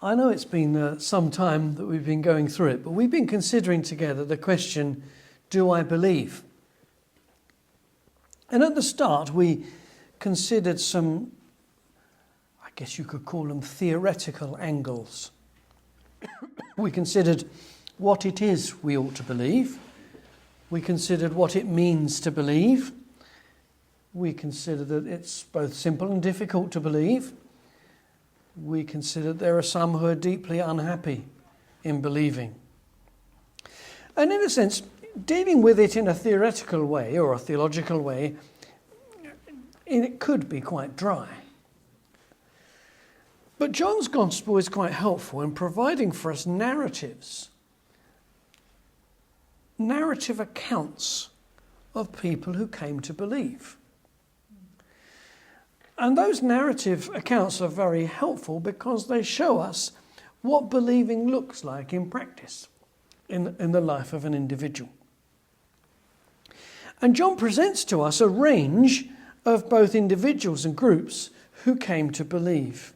I know it's been some time that we've been going through it, but we've been considering together the question, do I believe? And at the start, we considered some, I guess you could call them theoretical angles. We considered what it is we ought to believe. We considered what it means to believe. We considered that it's both simple and difficult to believe. We considered there are some who are deeply unhappy in believing. And in a sense, dealing with it in a theoretical way or a theological way, it could be quite dry. But John's Gospel is quite helpful in providing for us narrative accounts of people who came to believe. And those narrative accounts are very helpful because they show us what believing looks like in practice in the life of an individual. And John presents to us a range of both individuals and groups who came to believe.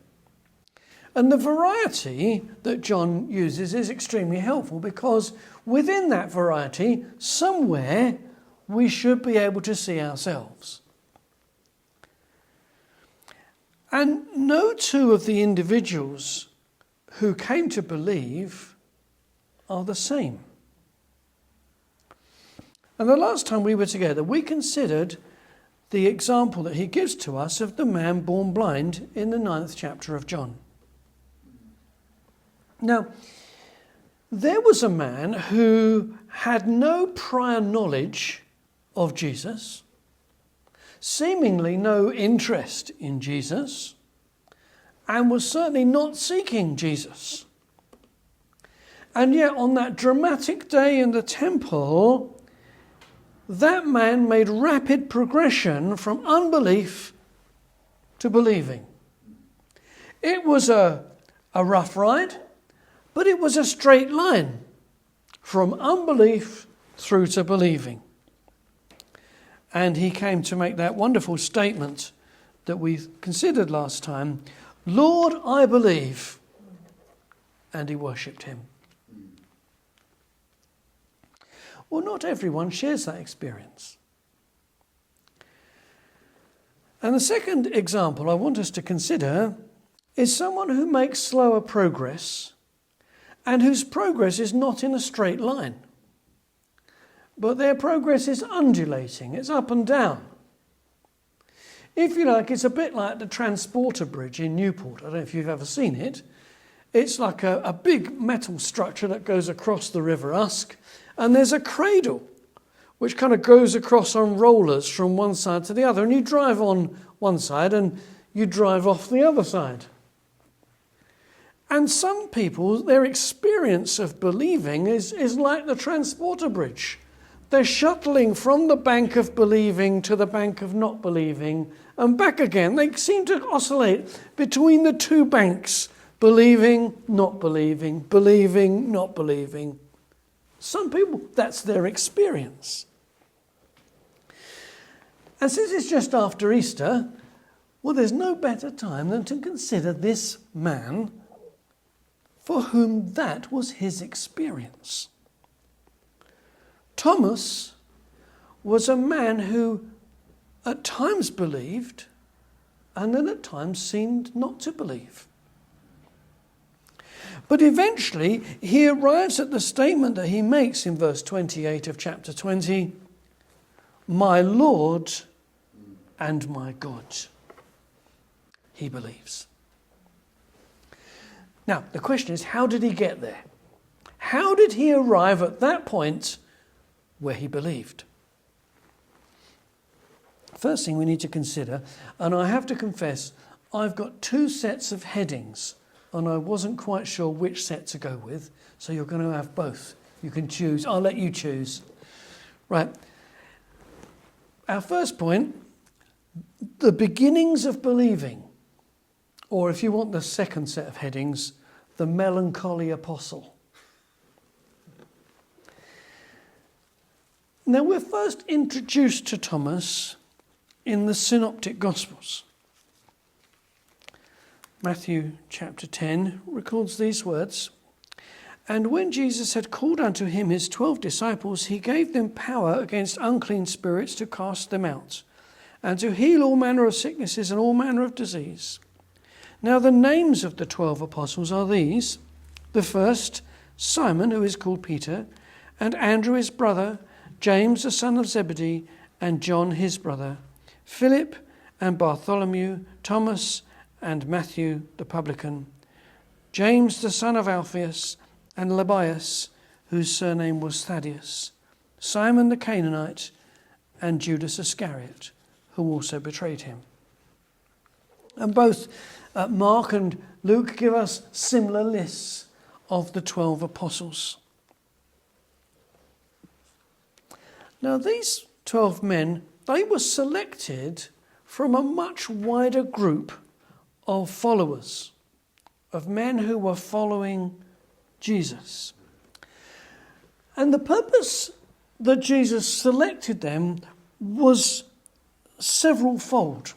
And the variety that John uses is extremely helpful because within that variety, somewhere we should be able to see ourselves. And no two of the individuals who came to believe are the same. And the last time we were together, we considered the example that he gives to us of the man born blind in the 9th chapter of John. Now, there was a man who had no prior knowledge of Jesus, seemingly no interest in Jesus, and was certainly not seeking Jesus. And yet on that dramatic day in the temple, that man made rapid progression from unbelief to believing. It was a rough ride, but it was a straight line from unbelief through to believing. And he came to make that wonderful statement that we considered last time, Lord, I believe. And he worshipped him. Well, not everyone shares that experience. And the second example I want us to consider is someone who makes slower progress and whose progress is not in a straight line. But their progress is undulating, it's up and down. If you like, it's a bit like the Transporter Bridge in Newport. I don't know if you've ever seen it. It's like a big metal structure that goes across the River Usk, and there's a cradle which kind of goes across on rollers from one side to the other, and you drive on one side and you drive off the other side. And some people, their experience of believing is like the Transporter Bridge. They're shuttling from the bank of believing to the bank of not believing and back again. They seem to oscillate between the two banks, believing, not believing, believing, not believing. Some people, that's their experience. And since it's just after Easter, well, there's no better time than to consider this man for whom that was his experience. Thomas was a man who at times believed and then at times seemed not to believe. But eventually he arrives at the statement that he makes in verse 28 of chapter 20, my Lord and my God. He believes. Now, the question is, how did he get there? How did he arrive at that point where he believed? First thing we need to consider, and I have to confess, I've got two sets of headings, and I wasn't quite sure which set to go with, so you're going to have both. You can choose. I'll let you choose. Right. Our first point, the beginnings of believing, or if you want the second set of headings, the melancholy apostle. Now, we're first introduced to Thomas in the Synoptic Gospels. Matthew chapter 10 records these words. And when Jesus had called unto him his 12 disciples, he gave them power against unclean spirits to cast them out, and to heal all manner of sicknesses and all manner of disease. Now the names of the 12 apostles are these: the first, Simon, who is called Peter, and Andrew his brother, James the son of Zebedee, and John his brother, Philip and Bartholomew, Thomas and Matthew the publican, James the son of Alphaeus, and Lebbaeus, whose surname was Thaddeus, Simon the Canaanite, and Judas Iscariot, who also betrayed him. And both Mark and Luke give us similar lists of the 12 apostles. Now these 12 men, they were selected from a much wider group of followers, of men who were following Jesus. And the purpose that Jesus selected them was several-fold.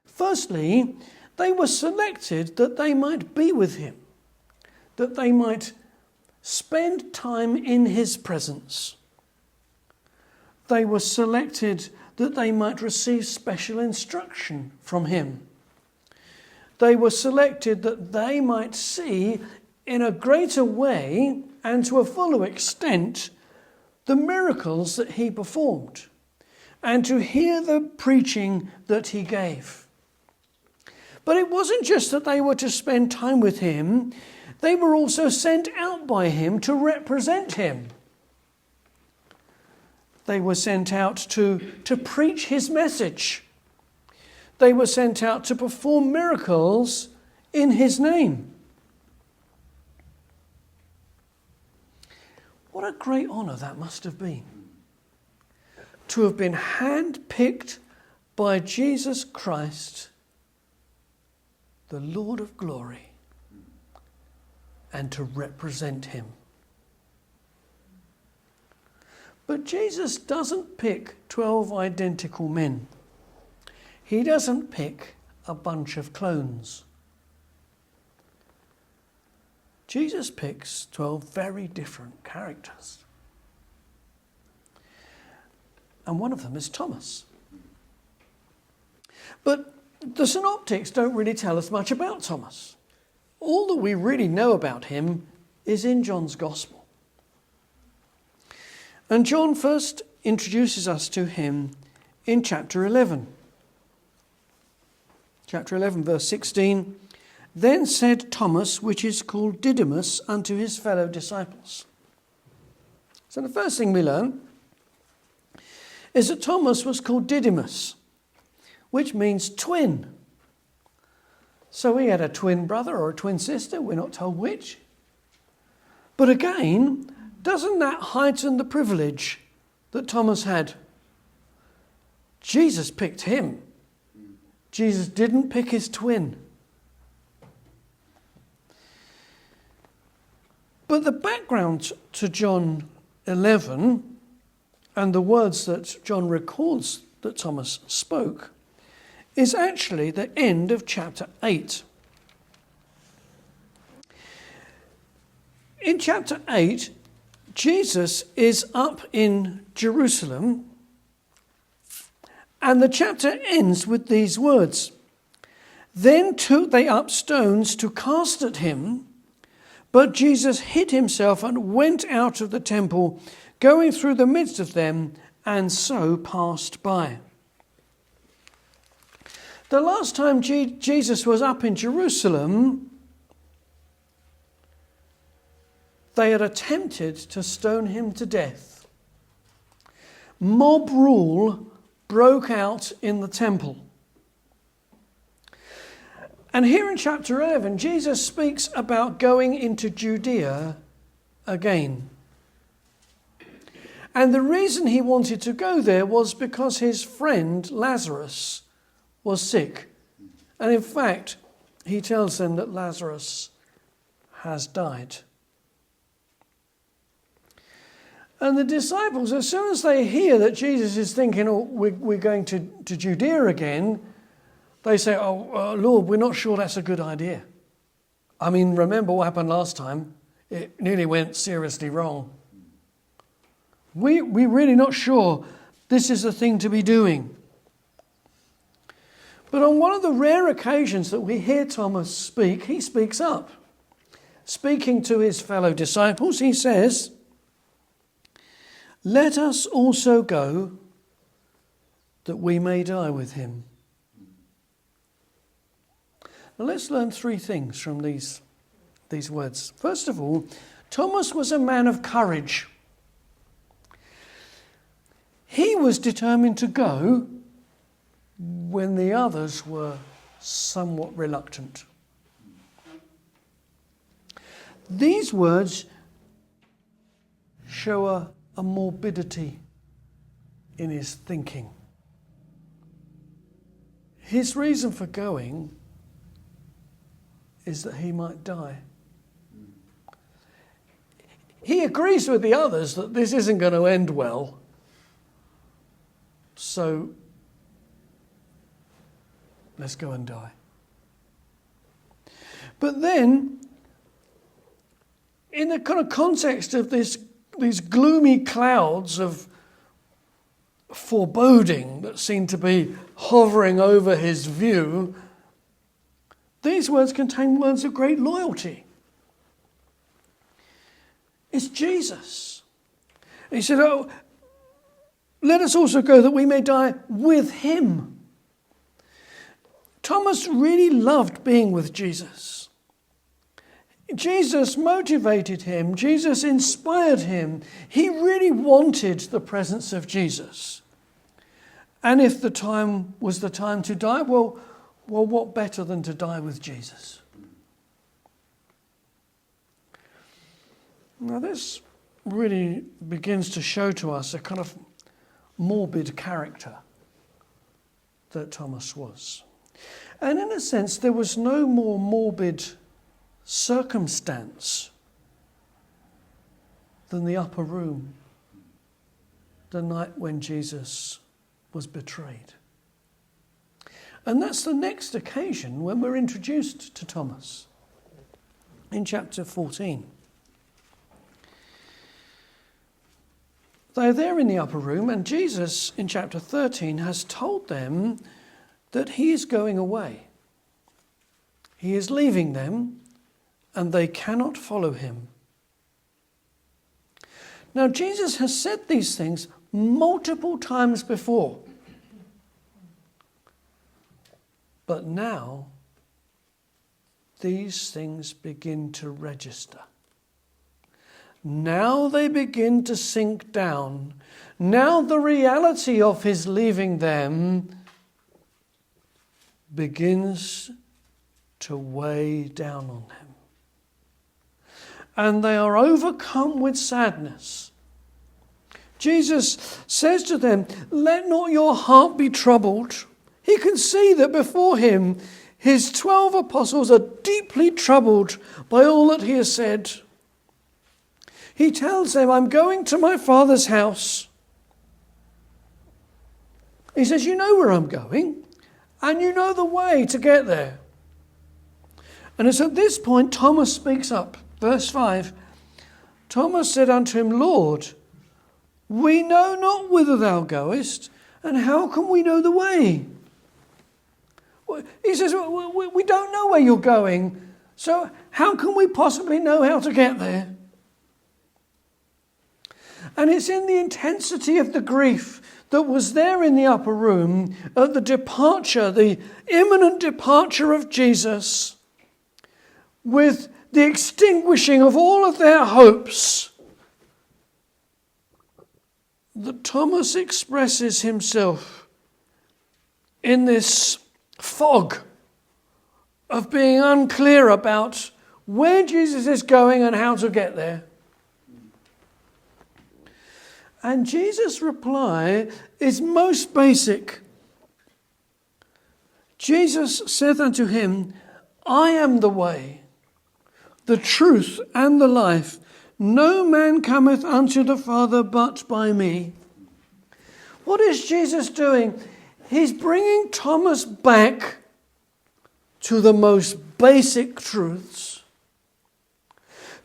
Firstly, they were selected that they might be with him, that they might spend time in his presence. They were selected that they might receive special instruction from him. They were selected that they might see in a greater way and to a fuller extent the miracles that he performed, and to hear the preaching that he gave. But it wasn't just that they were to spend time with him, they were also sent out by him to represent him. They were sent out to preach his message. They were sent out to perform miracles in his name. What a great honour that must have been, to have been handpicked by Jesus Christ, the Lord of glory, and to represent him. But Jesus doesn't pick 12 identical men. He doesn't pick a bunch of clones. Jesus picks 12 very different characters. And one of them is Thomas. But the synoptics don't really tell us much about Thomas. All that we really know about him is in John's Gospel. And John first introduces us to him in chapter 11. Chapter 11, verse 16. Then said Thomas, which is called Didymus, unto his fellow disciples. So the first thing we learn is that Thomas was called Didymus, which means twin. So he had a twin brother or a twin sister, we're not told which. But again, doesn't that heighten the privilege that Thomas had? Jesus picked him. Jesus didn't pick his twin. But the background to John 11 and the words that John records that Thomas spoke is actually the end of chapter 8. In chapter 8, Jesus is up in Jerusalem, and the chapter ends with these words. Then took they up stones to cast at him, but Jesus hid himself and went out of the temple, going through the midst of them, and so passed by. The last time Jesus was up in Jerusalem, they had attempted to stone him to death. Mob rule broke out in the temple. And here in chapter 11, Jesus speaks about going into Judea again. And the reason he wanted to go there was because his friend Lazarus was sick. And in fact, he tells them that Lazarus has died. And the disciples, as soon as they hear that Jesus is thinking, oh, we're going to Judea again, they say, Lord, we're not sure that's a good idea. I mean, remember what happened last time? It nearly went seriously wrong. We're really not sure this is the thing to be doing. But on one of the rare occasions that we hear Thomas speak, he speaks up. Speaking to his fellow disciples, he says, "Let us also go, that we may die with him." Now let's learn three things from these words. First of all, Thomas was a man of courage. He was determined to go when the others were somewhat reluctant. These words show a morbidity in his thinking. His reason for going is that he might die. He agrees with the others that this isn't going to end well. So let's go and die. But then, in the kind of context of these gloomy clouds of foreboding that seem to be hovering over his view, these words contain words of great loyalty. It's Jesus. He said, let us also go that we may die with him. Thomas really loved being with Jesus. Jesus motivated him. Jesus inspired him. He really wanted the presence of Jesus. And if the time was the time to die, well, what better than to die with Jesus? Now this really begins to show to us a kind of morbid character that Thomas was. And in a sense, there was no more morbid circumstance than the upper room the night when Jesus was betrayed. And that's the next occasion when we're introduced to Thomas in chapter 14. They're there in the upper room, and Jesus in chapter 13 has told them that he is going away. He is leaving them, and they cannot follow him. Now, Jesus has said these things multiple times before. But now, these things begin to register. Now they begin to sink down. Now the reality of his leaving them begins to weigh down on them. And they are overcome with sadness. Jesus says to them, "Let not your heart be troubled." He can see that before him, his 12 apostles are deeply troubled by all that he has said. He tells them, "I'm going to my Father's house." He says, "You know where I'm going, and you know the way to get there." And it's at this point Thomas speaks up. Verse 5, Thomas said unto him, "Lord, we know not whither thou goest, and how can we know the way?" He says, we don't know where you're going, so how can we possibly know how to get there? And it's in the intensity of the grief that was there in the upper room at the departure, the imminent departure of Jesus, with the extinguishing of all of their hopes, that Thomas expresses himself in this fog of being unclear about where Jesus is going and how to get there. And Jesus' reply is most basic. Jesus saith unto him, "I am the way, the truth, and the life. No man cometh unto the Father but by me." What is Jesus doing? He's bringing Thomas back to the most basic truths.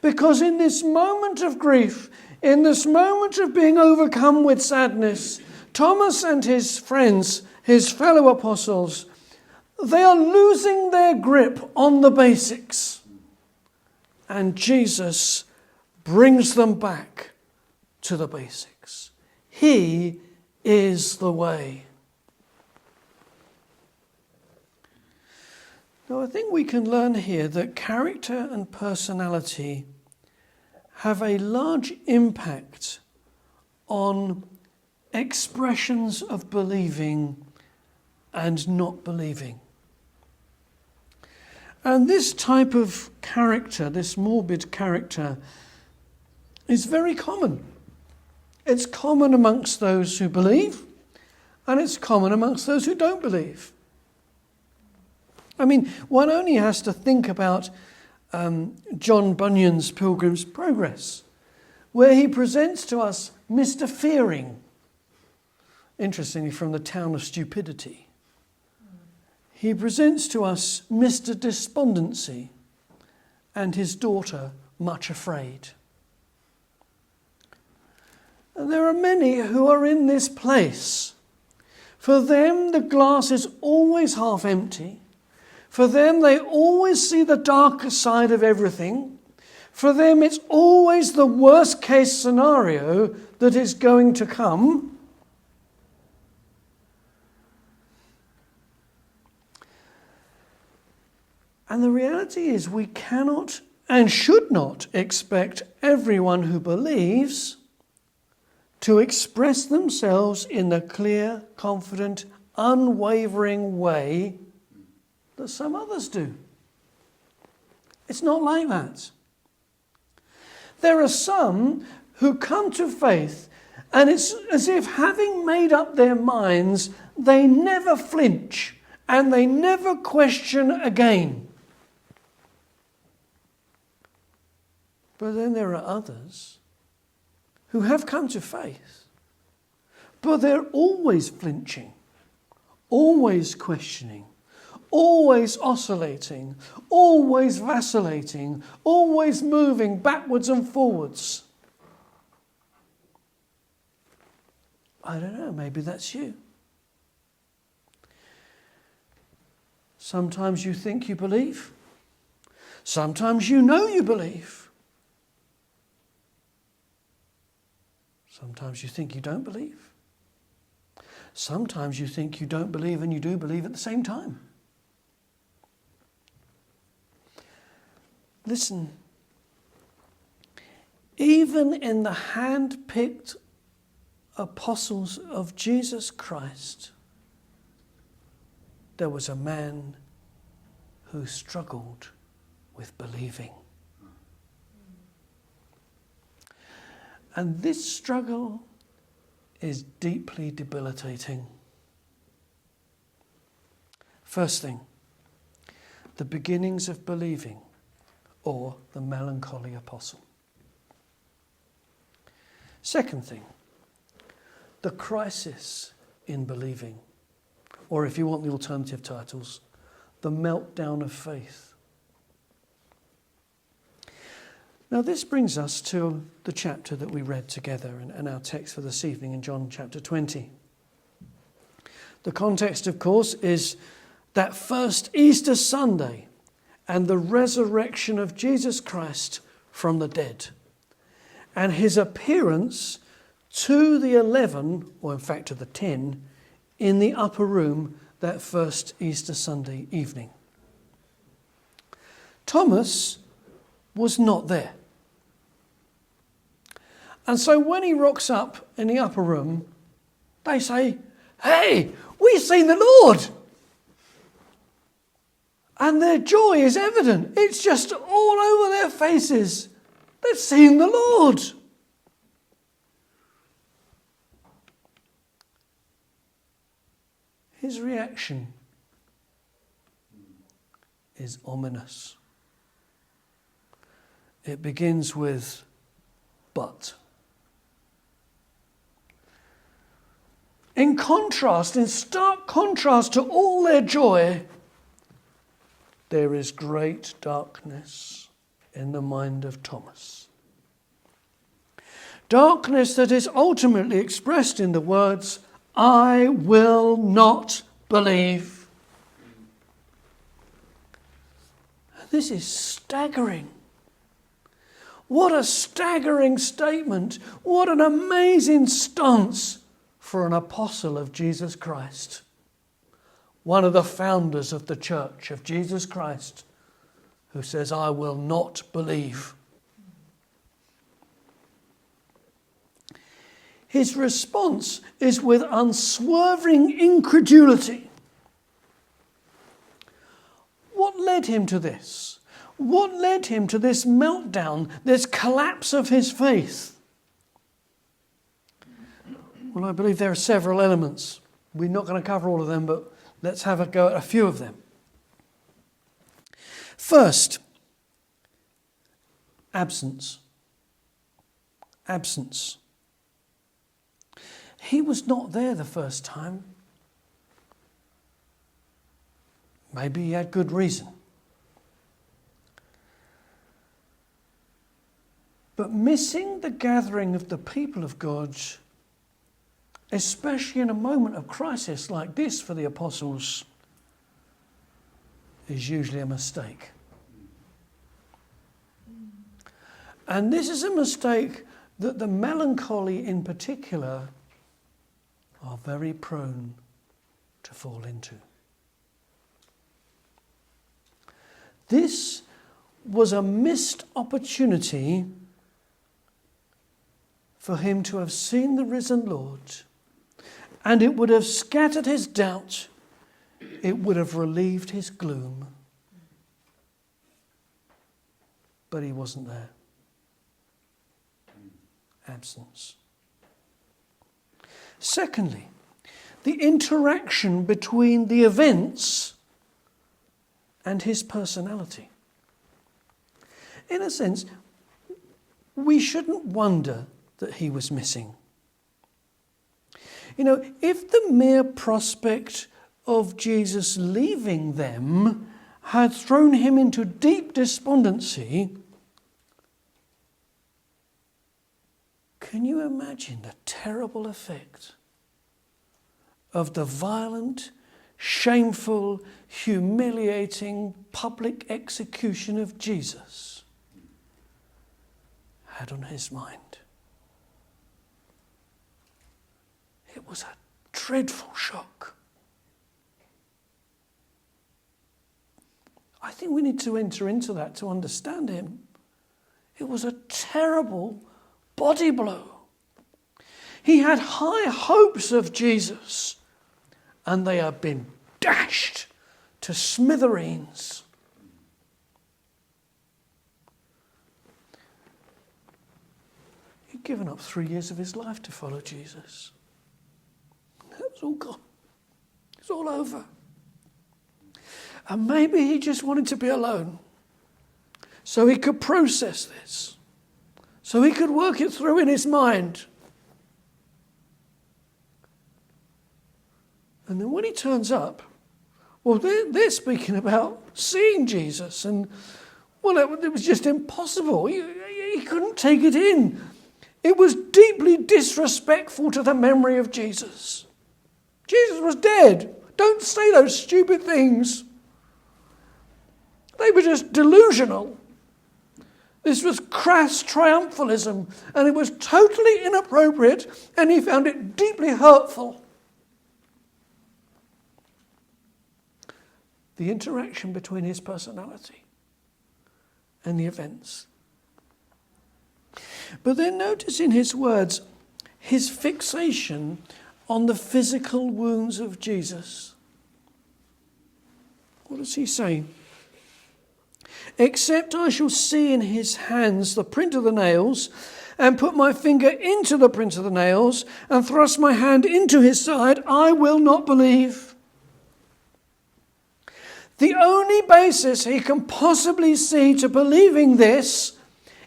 Because in this moment of grief, in this moment of being overcome with sadness, Thomas and his friends, his fellow apostles, they are losing their grip on the basics. And Jesus brings them back to the basics. He is the way. Now, I think we can learn here that character and personality have a large impact on expressions of believing and not believing. And this type of character, this morbid character, is very common. It's common amongst those who believe, and it's common amongst those who don't believe. I mean, one only has to think about John Bunyan's Pilgrim's Progress, where he presents to us Mr. Fearing, interestingly from the town of stupidity. He presents to us Mr. Despondency and his daughter Much Afraid. And there are many who are in this place. For them, the glass is always half empty. For them, they always see the darker side of everything. For them, it's always the worst case scenario that is going to come. And the reality is we cannot and should not expect everyone who believes to express themselves in the clear, confident, unwavering way that some others do. It's not like that. There are some who come to faith, and it's as if, having made up their minds, they never flinch and they never question again. But then there are others who have come to faith, but they're always flinching, always questioning, always oscillating, always vacillating, always moving backwards and forwards. I don't know, maybe that's you. Sometimes you think you believe. Sometimes you know you believe. Sometimes you think you don't believe. Sometimes you think you don't believe and you do believe at the same time. Listen, even in the hand-picked apostles of Jesus Christ, there was a man who struggled with believing. And this struggle is deeply debilitating. First thing, the beginnings of believing, or the melancholy apostle. Second thing, the crisis in believing, or if you want the alternative titles, the meltdown of faith. Now this brings us to the chapter that we read together and our text for this evening in John chapter 20. The context, of course, is that first Easter Sunday and the resurrection of Jesus Christ from the dead, and his appearance to the 11, or in fact to the 10, in the upper room that first Easter Sunday evening. Thomas was not there. And so when he rocks up in the upper room, they say, "Hey, we've seen the Lord!" And their joy is evident. It's just all over their faces. They've seen the Lord. His reaction is ominous. It begins with, "But." In contrast, in stark contrast to all their joy, there is great darkness in the mind of Thomas. Darkness that is ultimately expressed in the words, I will not believe. This is staggering. What a staggering statement. What an amazing stance for an apostle of Jesus Christ. One of the founders of the Church of Jesus Christ, who says, I will not believe. His response is with unswerving incredulity. What led him to this? What led him to this meltdown, this collapse of his faith? Well, I believe there are several elements. We're not going to cover all of them, but let's have a go at a few of them. First, absence. Absence. He was not there the first time. Maybe he had good reason. But missing the gathering of the people of God, especially in a moment of crisis like this for the apostles, is usually a mistake. And this is a mistake that the melancholy in particular are very prone to fall into. This was a missed opportunity for him to have seen the risen Lord, and it would have scattered his doubt, it would have relieved his gloom. But he wasn't there. Absence. Secondly, the interaction between the events and his personality. In a sense, we shouldn't wonder that he was missing. You know, if the mere prospect of Jesus leaving them had thrown him into deep despondency, can you imagine the terrible effect of the violent, shameful, humiliating public execution of Jesus had on his mind? It was a dreadful shock. I think we need to enter into that to understand him. It was a terrible body blow. He had high hopes of Jesus, and they have been dashed to smithereens. He'd given up 3 years of his life to follow Jesus. That was all gone. It's all over. And maybe he just wanted to be alone so he could process this, so he could work it through in his mind. And then when he turns up, well, they're speaking about seeing Jesus, and well, it was just impossible. He couldn't take it in. It was deeply disrespectful to the memory of Jesus. Jesus was dead. Don't say those stupid things. They were just delusional. This was crass triumphalism, and it was totally inappropriate, and he found it deeply hurtful. The interaction between his personality and the events. But then notice in his words, his fixation on the physical wounds of Jesus. What does he say? Except I shall see in his hands the print of the nails, and put my finger into the print of the nails, and thrust my hand into his side, I will not believe. The only basis he can possibly see to believing this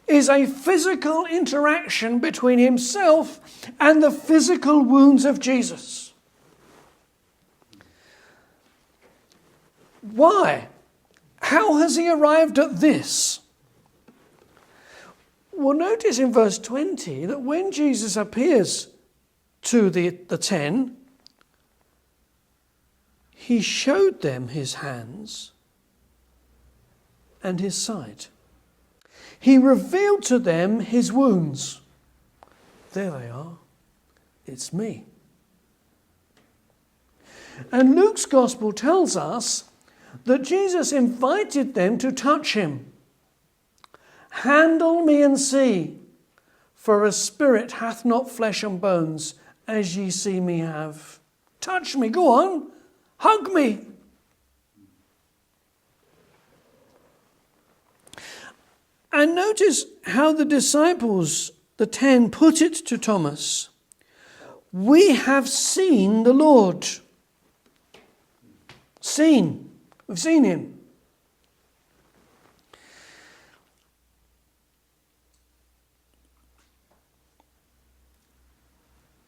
is a physical interaction between himself and the physical wounds of Jesus. Why? How has he arrived at this? Well, notice in verse 20 that when Jesus appears to the 10, he showed them his hands and his side. He revealed to them his wounds. There they are. It's me. And Luke's gospel tells us that Jesus invited them to touch him. Handle me and see, for a spirit hath not flesh and bones, as ye see me have. Touch me, go on, hug me. And notice how the disciples, the 10, put it to Thomas. We have seen the Lord. Seen. We've seen him.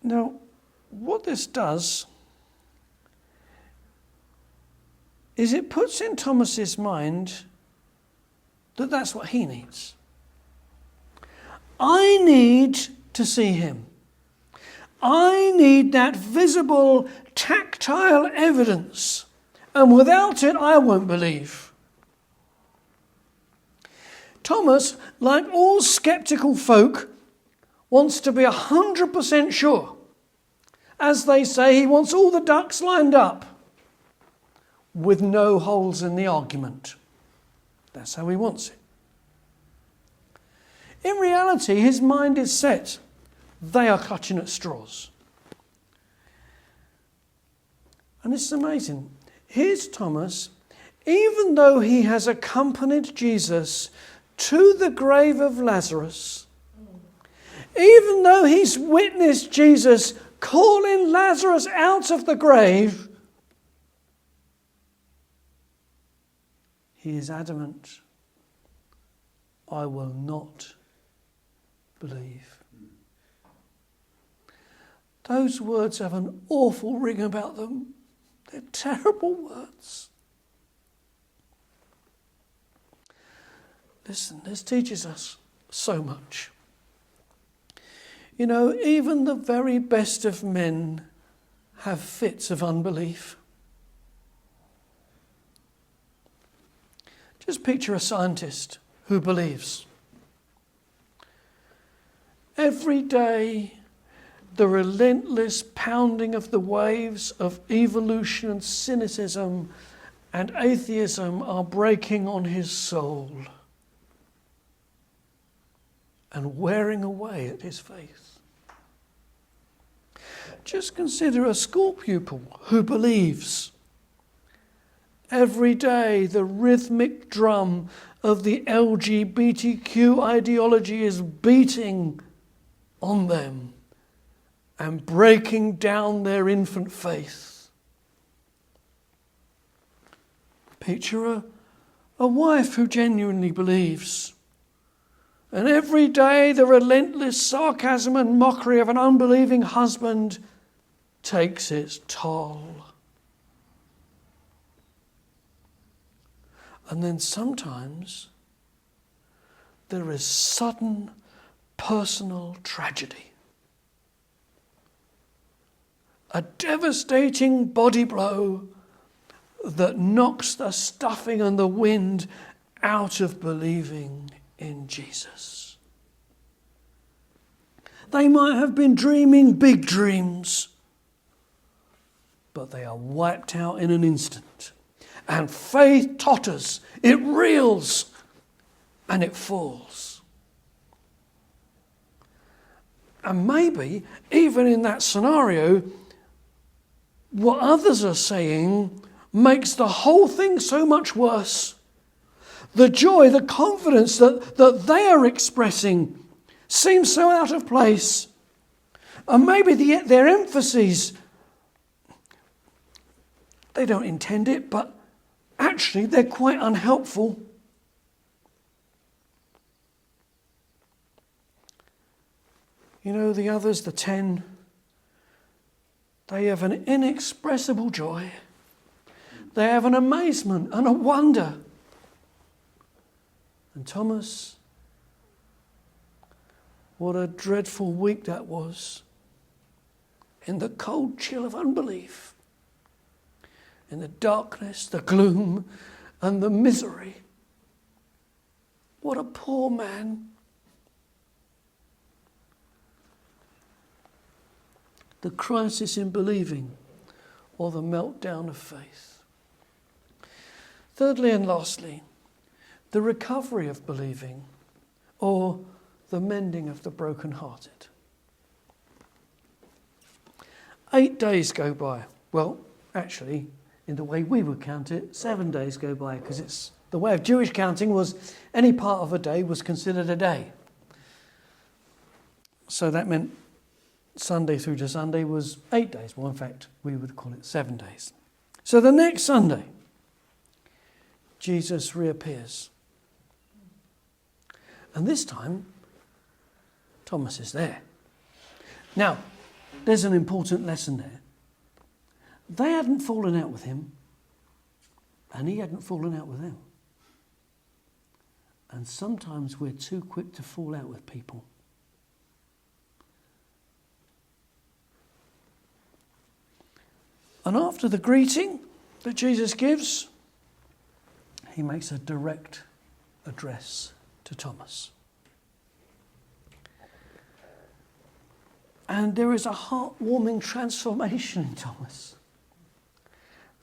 Now, what this does is it puts in Thomas's mind that that's what he needs. I need to see him. I need that visible, tactile evidence. And without it, I won't believe. Thomas, like all sceptical folk, wants to be 100% sure. As they say, he wants all the ducks lined up with no holes in the argument. That's how he wants it. In reality, his mind is set. They are clutching at straws. And this is amazing. Here's Thomas, even though he has accompanied Jesus to the grave of Lazarus, even though he's witnessed Jesus calling Lazarus out of the grave, he is adamant, I will not believe. Those words have an awful ring about them. They're terrible words. Listen, this teaches us so much. You know, even the very best of men have fits of unbelief. Just picture a scientist who believes. Every day, the relentless pounding of the waves of evolution and cynicism and atheism are breaking on his soul and wearing away at his faith. Just consider a school pupil who believes. Every day the rhythmic drum of the LGBTQ ideology is beating on them and breaking down their infant faith. Picture a wife who genuinely believes. And every day the relentless sarcasm and mockery of an unbelieving husband takes its toll. And then sometimes there is sudden personal tragedy. A devastating body blow that knocks the stuffing and the wind out of believing in Jesus. They might have been dreaming big dreams, but they are wiped out in an instant. And faith totters, it reels, and it falls. And maybe, even in that scenario, what others are saying makes the whole thing so much worse. The joy, the confidence that they are expressing seems so out of place. And maybe their emphases, they don't intend it, but actually they're quite unhelpful. You know, the others, the 10, they have an inexpressible joy. They have an amazement and a wonder And Thomas, what a dreadful week that was. In the cold chill of unbelief, in the darkness, the gloom, and the misery. What a poor man. The crisis in believing, or the meltdown of faith. Thirdly and lastly, the recovery of believing, or the mending of the brokenhearted. 8 days go by. Well, actually, in the way we would count it, 7 days go by, because it's the way of Jewish counting was any part of a day was considered a day. So that meant Sunday through to Sunday was 8 days. Well, in fact, we would call it 7 days. So the next Sunday, Jesus reappears. And this time, Thomas is there. Now, there's an important lesson there. They hadn't fallen out with him, and he hadn't fallen out with them. And sometimes we're too quick to fall out with people. And after the greeting that Jesus gives, he makes a direct address to Thomas. And there is a heartwarming transformation in Thomas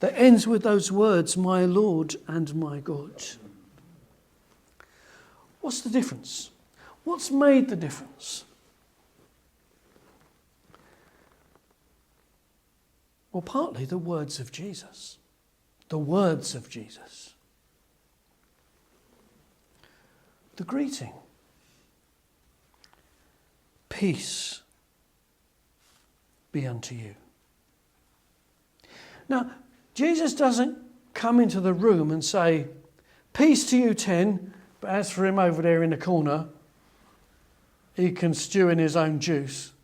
that ends with those words, "My Lord and my God." What's the difference? What's made the difference? Well, partly the words of Jesus. The words of Jesus. The greeting. Peace be unto you. Now, Jesus doesn't come into the room and say, "Peace to you 10, but as for him over there in the corner, he can stew in his own juice."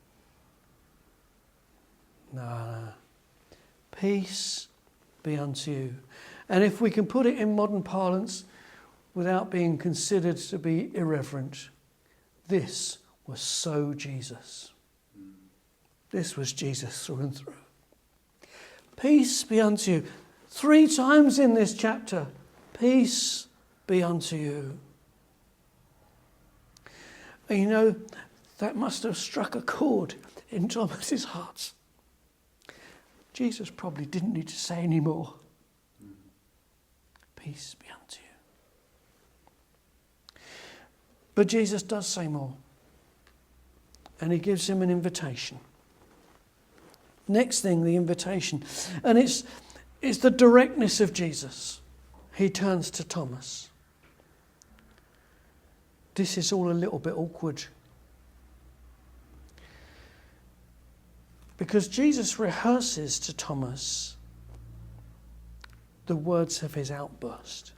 No. Peace be unto you. And if we can put it in modern parlance without being considered to be irreverent, this was so Jesus. This was Jesus through and through. Peace be unto you. 3 times in this chapter, peace be unto you. And you know, that must have struck a chord in Thomas's heart. Jesus probably didn't need to say any more. Peace be unto you. But Jesus does say more. And he gives him an invitation. Next thing, the invitation. And it's the directness of Jesus. He turns to Thomas. This is all a little bit awkward. Because Jesus rehearses to Thomas the words of his outburst.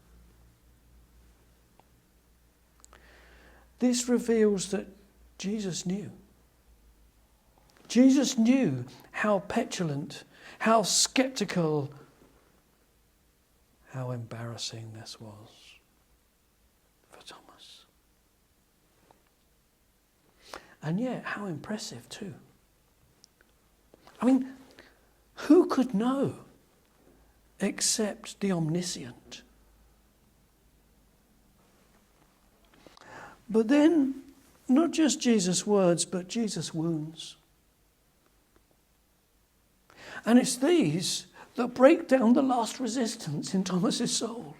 This reveals that Jesus knew. Jesus knew how petulant, how sceptical, how embarrassing this was for Thomas. And yet, how impressive too. I mean, who could know except the omniscient? But then, not just Jesus' words, but Jesus' wounds. And it's these that break down the last resistance in Thomas's soul.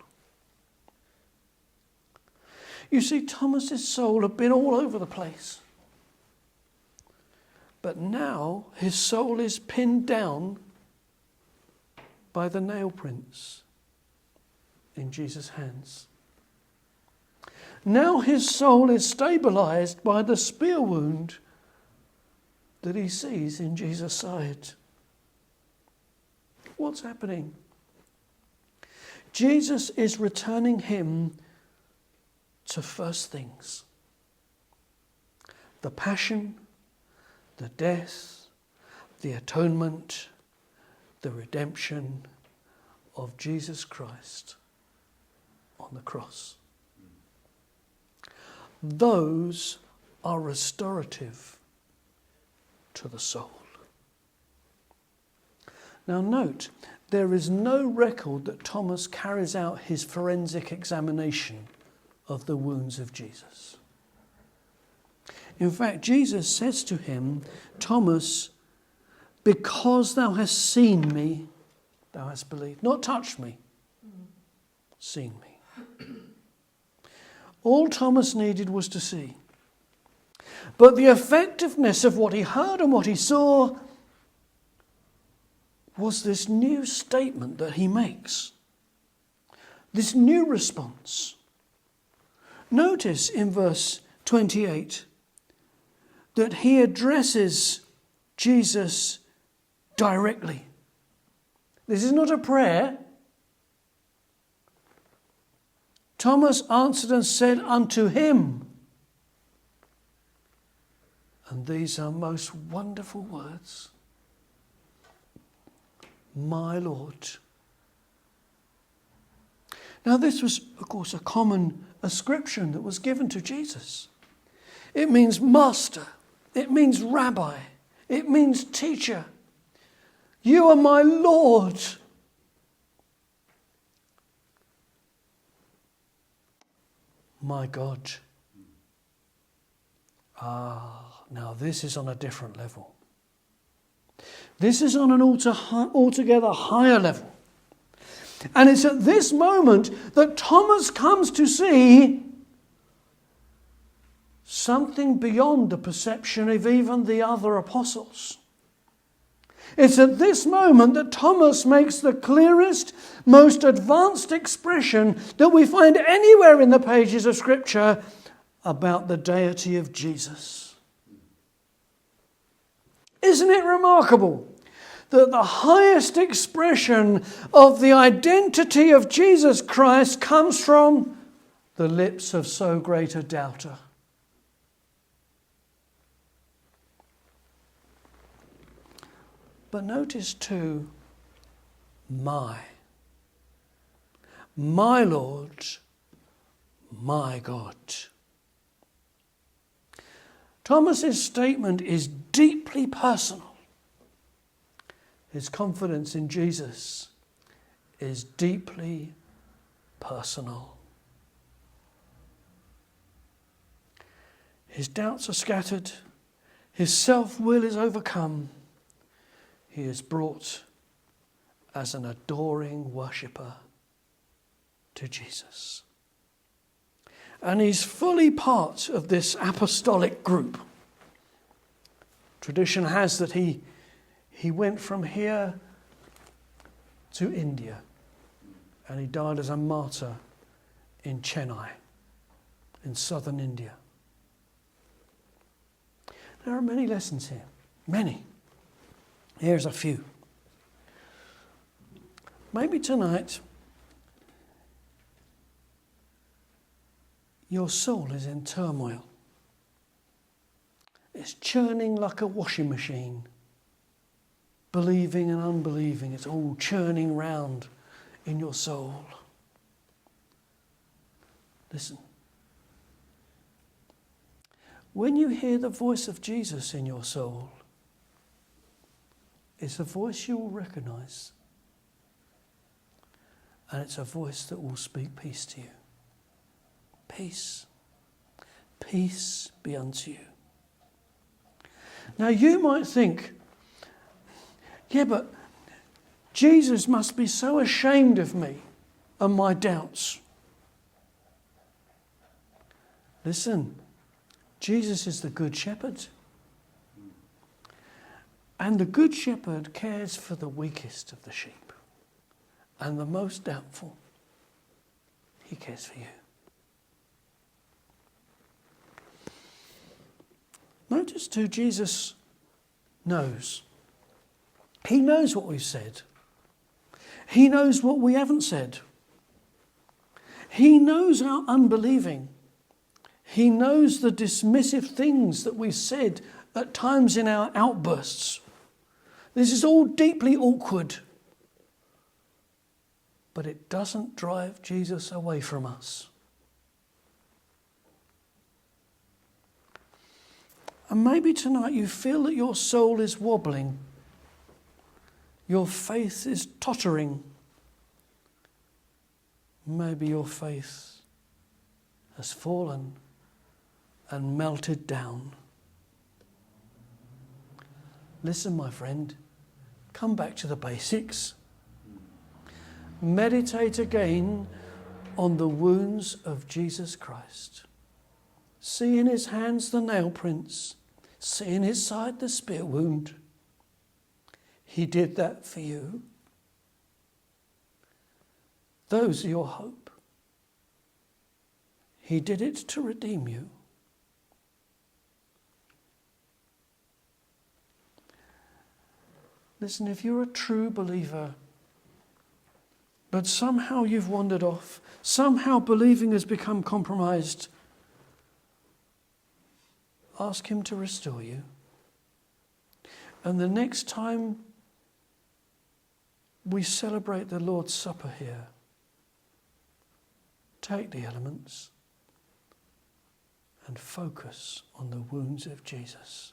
You see, Thomas's soul had been all over the place. But now his soul is pinned down by the nail prints in Jesus' hands. Now his soul is stabilized by the spear wound that he sees in Jesus' side. What's happening? Jesus is returning him to first things. The passion, the death, the atonement, the redemption of Jesus Christ on the cross. those are restorative to the soul. Now note, there is no record that Thomas carries out his forensic examination of the wounds of Jesus. In fact, Jesus says to him, Thomas, because thou hast seen me, thou hast believed. Not touched me, seen me. All Thomas needed was to see. But the effectiveness of what he heard and what he saw was this new statement that he makes. This new response. Notice in verse 28 that he addresses Jesus directly. This is not a prayer. Thomas answered and said unto him, and these are most wonderful words, my Lord. Now this was, of course, a common ascription that was given to Jesus. It means master. It means rabbi. It means teacher. You are my Lord. My God. Now this is on a different level. This is on an altogether higher level. And it's at this moment that Thomas comes to see something beyond the perception of even the other apostles. It's at this moment that Thomas makes the clearest, most advanced expression that we find anywhere in the pages of Scripture about the deity of Jesus. Isn't it remarkable that the highest expression of the identity of Jesus Christ comes from the lips of so great a doubter? But notice too, my Lord, my God. Thomas's statement is deeply personal. His confidence in Jesus is deeply personal. His doubts are scattered. His self-will is overcome. He is brought as an adoring worshipper to Jesus. And he's fully part of this apostolic group. Tradition has that he went from here to India and he died as a martyr in Chennai, in southern India. There are many lessons here, many. Here's a few. Maybe tonight your soul is in turmoil. It's churning like a washing machine. Believing and unbelieving, it's all churning round in your soul. Listen. When you hear the voice of Jesus in your soul, it's a voice you will recognise. And it's a voice that will speak peace to you. Peace. Peace be unto you. Now you might think, yeah, but Jesus must be so ashamed of me and my doubts. Listen, Jesus is the Good Shepherd. And the Good Shepherd cares for the weakest of the sheep and the most doubtful. He cares for you. Notice too, Jesus knows. He knows what we've said. He knows what we haven't said. He knows our unbelieving. He knows the dismissive things that we said at times in our outbursts. This is all deeply awkward. But it doesn't drive Jesus away from us. And maybe tonight you feel that your soul is wobbling. Your faith is tottering. Maybe your faith has fallen and melted down. Listen, my friend, come back to the basics. Meditate again on the wounds of Jesus Christ. See in his hands the nail prints. See in his side the spear wound. He did that for you. Those are your hope. He did it to redeem you. Listen, if you're a true believer, but somehow you've wandered off, somehow believing has become compromised, ask him to restore you. And the next time we celebrate the Lord's Supper here, take the elements and focus on the wounds of Jesus.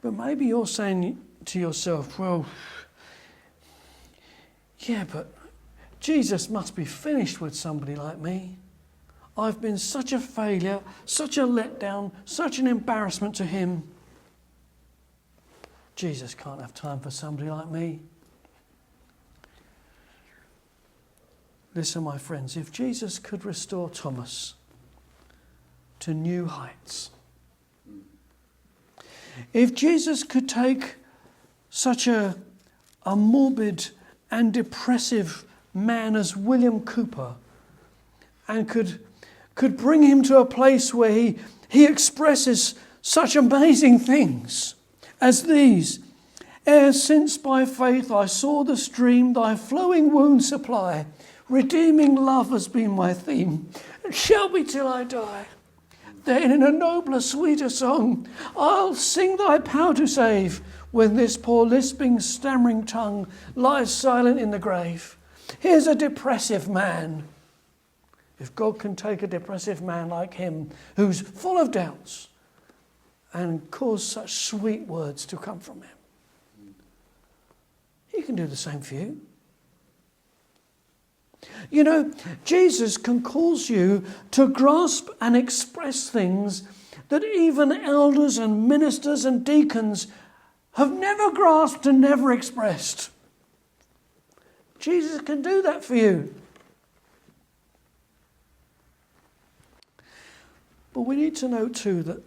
But maybe you're saying to yourself, well, yeah, but Jesus must be finished with somebody like me. I've been such a failure, such a letdown, such an embarrassment to him. Jesus can't have time for somebody like me. Listen, my friends, if Jesus could restore Thomas to new heights, if Jesus could take such a morbid and depressive man as William Cooper and could bring him to a place where he expresses such amazing things as these: ere since by faith I saw the stream thy flowing wound supply, redeeming love has been my theme, and shall be till I die. Then in a nobler, sweeter song, I'll sing thy power to save, when this poor lisping, stammering tongue lies silent in the grave. Here's a depressive man. If God can take a depressive man like him, who's full of doubts, and cause such sweet words to come from him, he can do the same for you. You know, Jesus can cause you to grasp and express things that even elders and ministers and deacons have never grasped and never expressed. Jesus can do that for you. But we need to know too that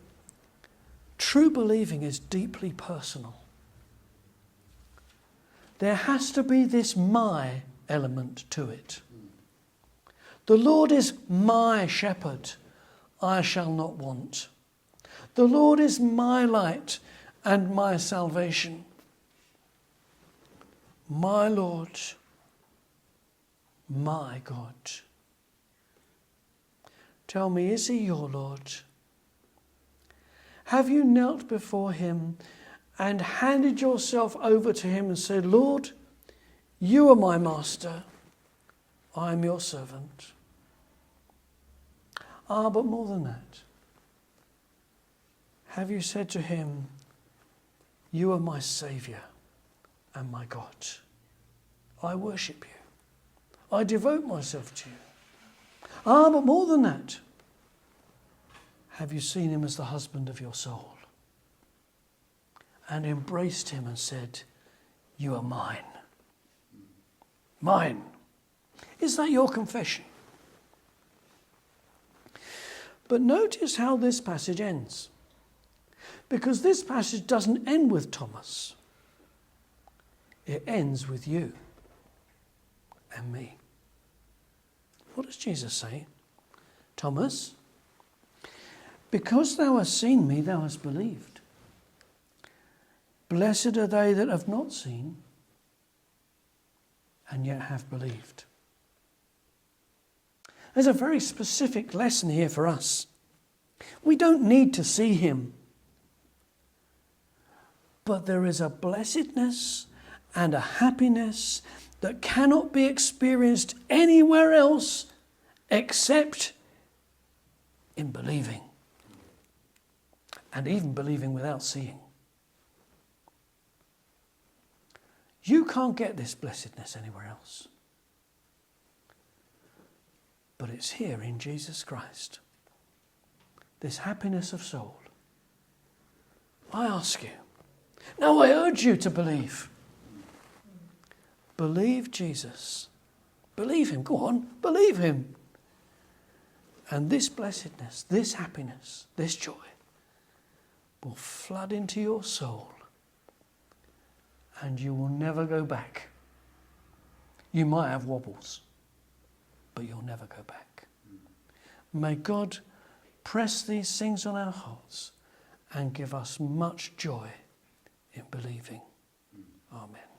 true believing is deeply personal. There has to be this my element to it. The Lord is my shepherd, I shall not want. The Lord is my light and my salvation. My Lord, my God. Tell me, is he your Lord? Have you knelt before him and handed yourself over to him and said, Lord, you are my master, I am your servant. But more than that, have you said to him, you are my Saviour and my God. I worship you. I devote myself to you. But more than that, have you seen him as the husband of your soul and embraced him and said, you are mine. Mine. Is that your confession? But notice how this passage ends. Because this passage doesn't end with Thomas. It ends with you and me. What does Jesus say? Thomas, because thou hast seen me, thou hast believed. Blessed are they that have not seen and yet have believed. There's a very specific lesson here for us. We don't need to see him. But there is a blessedness and a happiness that cannot be experienced anywhere else except in believing. And even believing without seeing. You can't get this blessedness anywhere else. But it's here in Jesus Christ. This happiness of soul. I ask you. Now I urge you to believe. Believe Jesus. Believe him. Go on. Believe him. And this blessedness, this happiness, this joy will flood into your soul. And you will never go back. You might have wobbles, but you'll never go back. May God press these things on our hearts and give us much joy in believing. Amen.